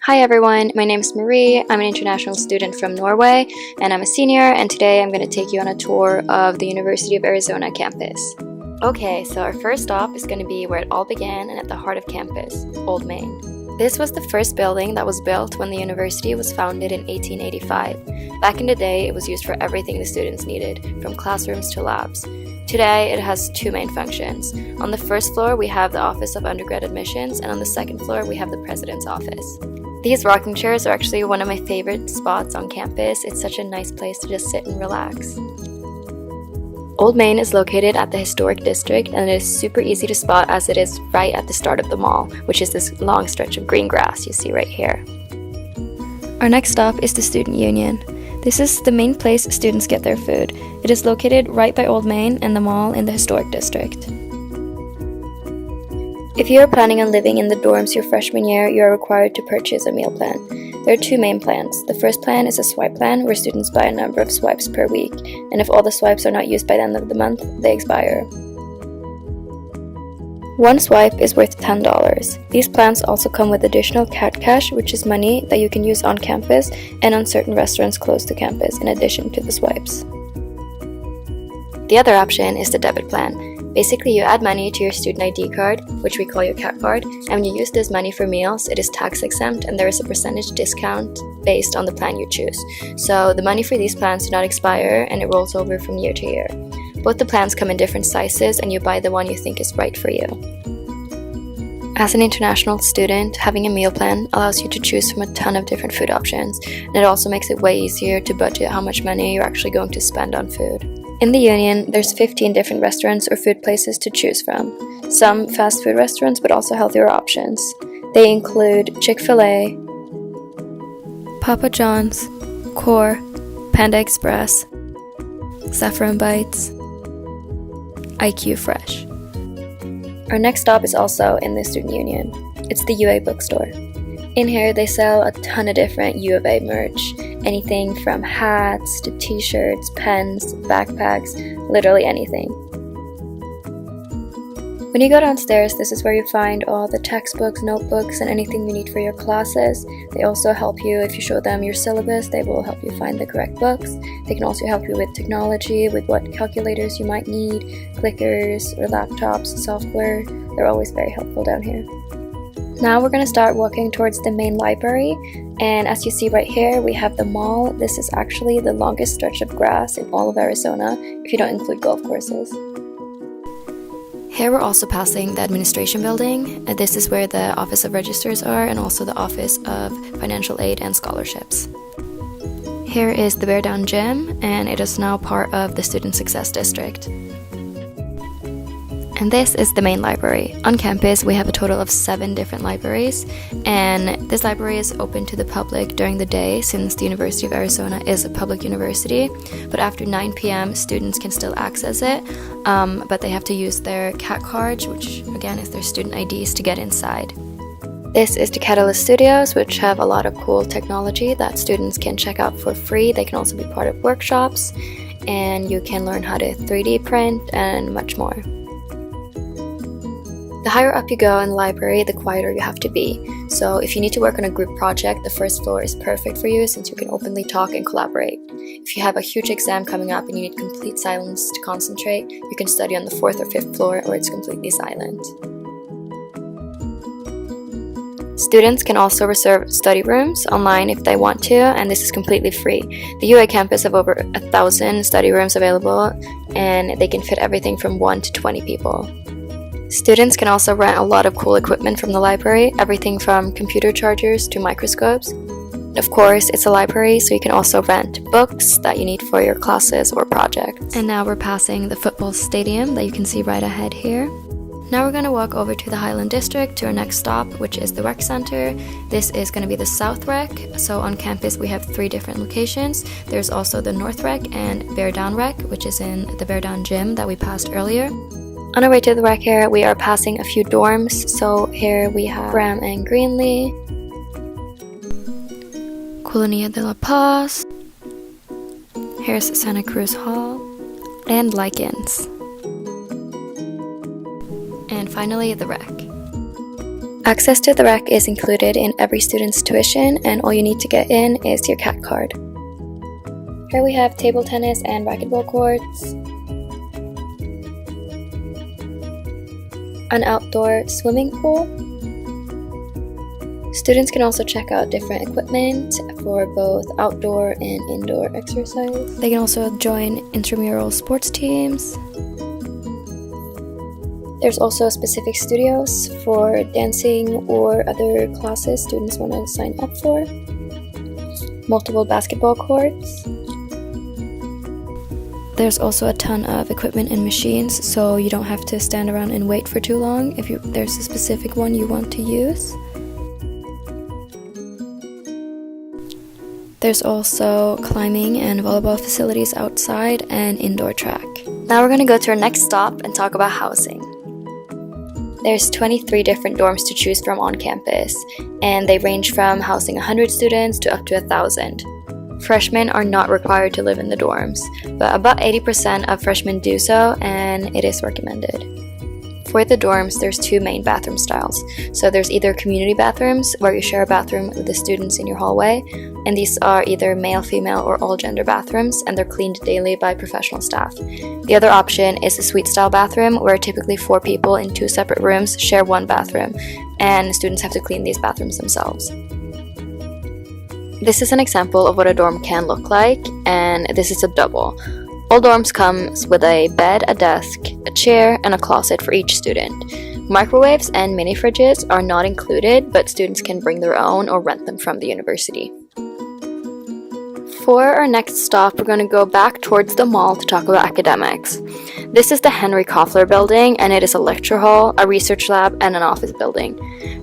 Hi everyone, my name is Marie. I'm an international student from Norway and I'm a senior, and today I'm going to take you on a tour of the University of Arizona campus. Okay, so our first stop is going to be where it all began and at the heart of campus, Old Main. This was the first building that was built when the university was founded in 1885. Back in the day, it was used for everything the students needed, from classrooms to labs. Today, it has two main functions. On the first floor, we have the Office of Undergrad Admissions, and on the second floor, we have the President's Office. These rocking chairs are actually one of my favorite spots on campus. It's such a nice place to just sit and relax. Old Main is located at the historic district, and it is super easy to spot as it is right at the start of the mall, which is this long stretch of green grass you see right here. Our next stop is the Student Union. This is the main place students get their food. It is located right by Old Main and the mall in the historic district. If you are planning on living in the dorms your freshman year, you are required to purchase a meal plan. There are two main plans. The first plan is a swipe plan, where students buy a number of swipes per week, and if all the swipes are not used by the end of the month, they expire. One swipe is worth $10. These plans also come with additional cat cash, which is money that you can use on campus and on certain restaurants close to campus in addition to the swipes. The other option is the debit plan. Basically, you add money to your student ID card, which we call your CAT card, and when you use this money for meals, it is tax exempt and there is a percentage discount based on the plan you choose. So the money for these plans do not expire and it rolls over from year to year. Both the plans come in different sizes and you buy the one you think is right for you. As an international student, having a meal plan allows you to choose from a ton of different food options, and it also makes it way easier to budget how much money you're actually going to spend on food. In the Union, there's 15 different restaurants or food places to choose from. Some fast food restaurants, but also healthier options. They include Chick-fil-A, Papa John's, Core, Panda Express, Saffron Bites, IQ Fresh. Our next stop is also in the Student Union. It's the UA bookstore. In here, they sell a ton of different U of A merch. Anything from hats to t-shirts, pens, backpacks, literally anything. When you go downstairs, this is where you find all the textbooks, notebooks, and anything you need for your classes. They also help you if you show them your syllabus. They will help you find the correct books. They can also help you with technology, with what calculators you might need, clickers or laptops, software. They're always very helpful down here. Now we're going to start walking towards the main library, and as you see right here, we have the mall. This is actually the longest stretch of grass in all of Arizona, if you don't include golf courses. Here we're also passing the administration building. This is where the Office of Registers are, and also the Office of Financial Aid and Scholarships. Here is the Bear Down Gym, and it is now part of the Student Success District. And this is the main library. On campus, we have a total of 7 different libraries, and this library is open to the public during the day since the University of Arizona is a public university, but after 9 p.m. students can still access it, but they have to use their CAT cards, which again is their student IDs, to get inside. This is the Catalyst Studios, which have a lot of cool technology that students can check out for free. They can also be part of workshops, and you can learn how to 3D print and much more. The higher up you go in the library, the quieter you have to be. So if you need to work on a group project, the first floor is perfect for you since you can openly talk and collaborate. If you have a huge exam coming up and you need complete silence to concentrate, you can study on the 4th or 5th floor where it's completely silent. Students can also reserve study rooms online if they want to, and this is completely free. The UA campus have over 1,000 study rooms available, and they can fit everything from 1 to 20 people. Students can also rent a lot of cool equipment from the library, everything from computer chargers to microscopes. Of course, it's a library, so you can also rent books that you need for your classes or projects. And now we're passing the football stadium that you can see right ahead here. Now we're going to walk over to the Highland District to our next stop, which is the Rec Center. This is going to be the South Rec. So on campus we have 3 different locations. There's also the North Rec and Bear Down Rec, which is in the Bear Down Gym that we passed earlier. On our way to the rec here, we are passing a few dorms. So here we have Graham and Greenlee, Colonia de la Paz, here's Santa Cruz Hall, and Likens. And finally, the rec. Access to the rec is included in every student's tuition, and all you need to get in is your CAT card. Here we have table tennis and racquetball courts, an outdoor swimming pool. Students can also check out different equipment for both outdoor and indoor exercise. They can also join intramural sports teams. There's also specific studios for dancing or other classes students want to sign up for. Multiple basketball courts. There's also a ton of equipment and machines, so you don't have to stand around and wait for too long if there's a specific one you want to use. There's also climbing and volleyball facilities outside and indoor track. Now we're going to go to our next stop and talk about housing. There's 23 different dorms to choose from on campus, and they range from housing 100 students to up to 1,000. Freshmen are not required to live in the dorms, but about 80% of freshmen do so, and it is recommended. For the dorms, there's two main bathroom styles. So there's either community bathrooms, where you share a bathroom with the students in your hallway, and these are either male, female, or all-gender bathrooms, and they're cleaned daily by professional staff. The other option is a suite-style bathroom, where typically 4 people in 2 separate rooms share one bathroom, and students have to clean these bathrooms themselves. This is an example of what a dorm can look like, and this is a double. All dorms come with a bed, a desk, a chair, and a closet for each student. Microwaves and mini fridges are not included, but students can bring their own or rent them from the university. For our next stop, we're going to go back towards the mall to talk about academics. This is the Henry Koffler building, and it is a lecture hall, a research lab, and an office building.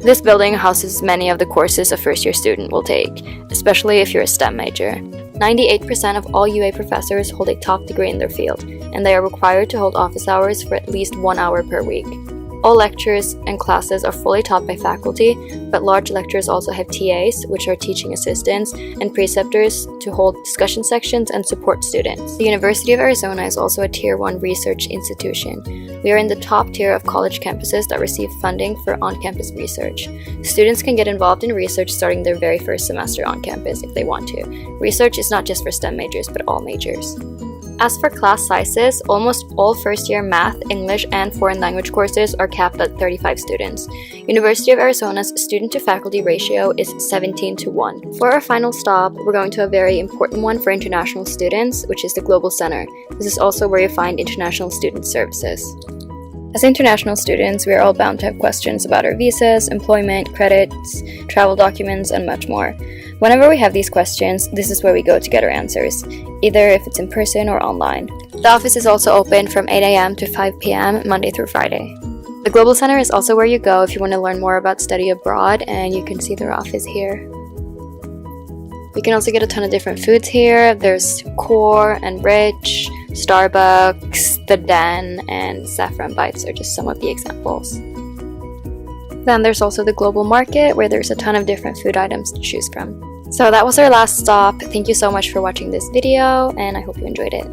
This building houses many of the courses a first-year student will take, especially if you're a STEM major. 98% of all UA professors hold a top degree in their field, and they are required to hold office hours for at least 1 hour per week. All lectures and classes are fully taught by faculty, but large lectures also have TAs, which are teaching assistants, and preceptors to hold discussion sections and support students. The University of Arizona is also a Tier 1 research institution. We are in the top tier of college campuses that receive funding for on-campus research. Students can get involved in research starting their very first semester on campus if they want to. Research is not just for STEM majors, but all majors. As for class sizes, almost all first-year math, English, and foreign language courses are capped at 35 students. University of Arizona's student-to-faculty ratio is 17:1. For our final stop, we're going to a very important one for international students, which is the Global Center. This is also where you find international student services. As international students, we are all bound to have questions about our visas, employment, credits, travel documents, and much more. Whenever we have these questions, this is where we go to get our answers, either if it's in person or online. The office is also open from 8 a.m. to 5 p.m. Monday through Friday. The Global Center is also where you go if you want to learn more about study abroad, and you can see their office here. You can also get a ton of different foods here. There's Core, Enrich, Starbucks, The Den, and Saffron Bites are just some of the examples. Then there's also the global market, where there's a ton of different food items to choose from. So that was our last stop. Thank you so much for watching this video, and I hope you enjoyed it.